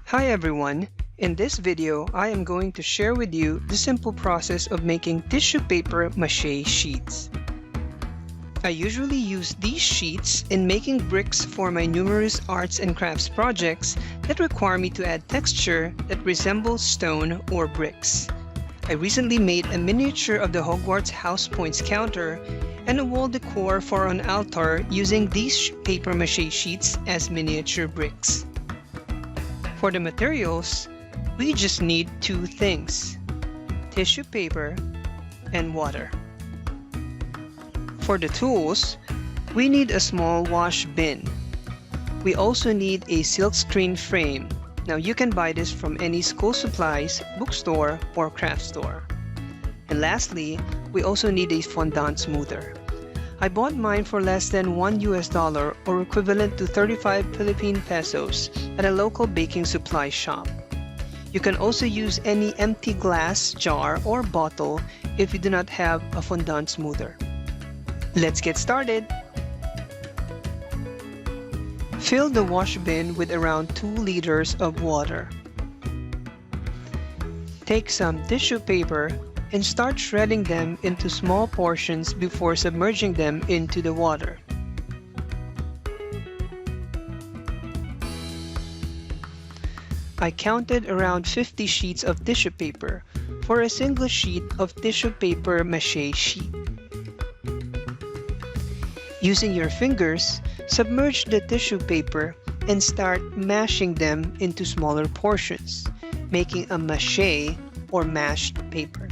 Hi everyone! In this video, I am going to share with you the simple process of making tissue paper mache sheets. I usually use these sheets in making bricks for my numerous arts and crafts projects that require me to add texture that resembles stone or bricks. I recently made a miniature of the Hogwarts house points counter and a wall decor for an altar using these paper mache sheets as miniature bricks. For the materials, we just need two things: tissue paper and water. For the tools, we need a small wash bin. We also need a silkscreen frame. Now you can buy this from any school supplies, bookstore, or craft store. And lastly, we also need a fondant smoother. I bought mine for less than $1 or equivalent to 35 Philippine pesos at a local baking supply shop. You can also use any empty glass, jar, or bottle if you do not have a fondant smoother. Let's get started! Fill the wash bin with around 2 liters of water. Take some tissue paper and start shredding them into small portions before submerging them into the water. I counted around 50 sheets of tissue paper for a single sheet of tissue paper mache sheet. Using your fingers, submerge the tissue paper and start mashing them into smaller portions, making a mache or mashed paper.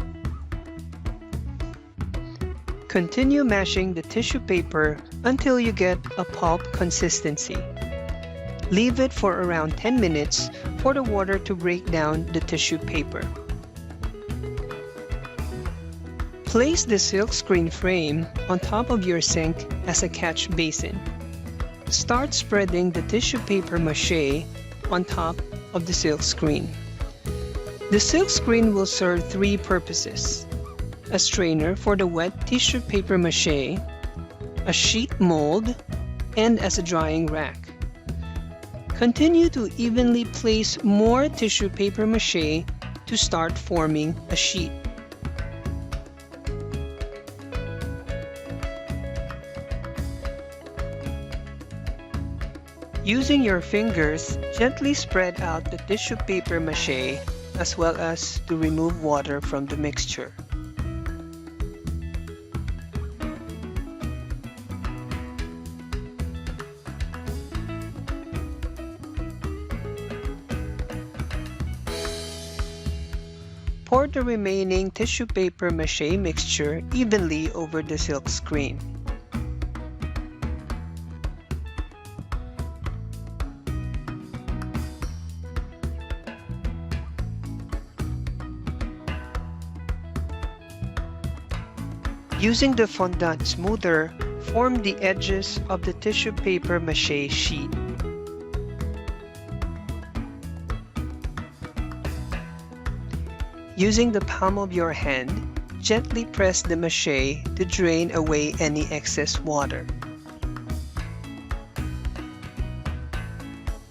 Continue mashing the tissue paper until you get a pulp consistency. Leave it for around 10 minutes for the water to break down the tissue paper. Place the silkscreen frame on top of your sink as a catch basin. Start spreading the tissue paper mache on top of the silkscreen. The silkscreen will serve 3 purposes: a strainer for the wet tissue paper mache, a sheet mold, and as a drying rack. Continue to evenly place more tissue paper mache to start forming a sheet. Using your fingers, gently spread out the tissue paper mache as well as to remove water from the mixture. Pour the remaining tissue paper mache mixture evenly over the silk screen. Using the fondant smoother, form the edges of the tissue paper mache sheet. Using the palm of your hand, gently press the mache to drain away any excess water.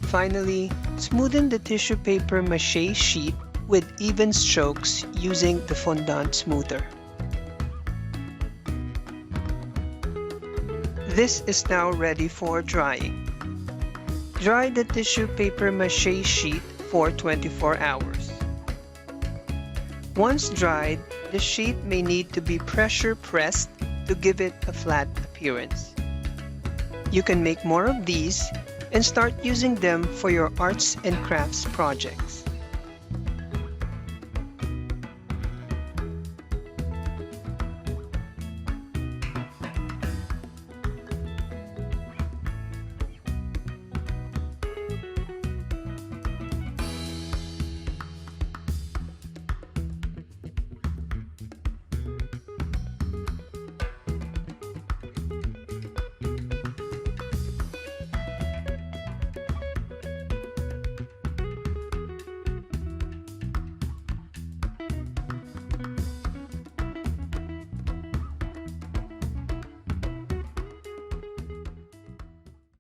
Finally, smoothen the tissue paper mache sheet with even strokes using the fondant smoother. This is now ready for drying. Dry the tissue paper mache sheet for 24 hours. Once dried, the sheet may need to be pressure pressed to give it a flat appearance. You can make more of these and start using them for your arts and crafts projects.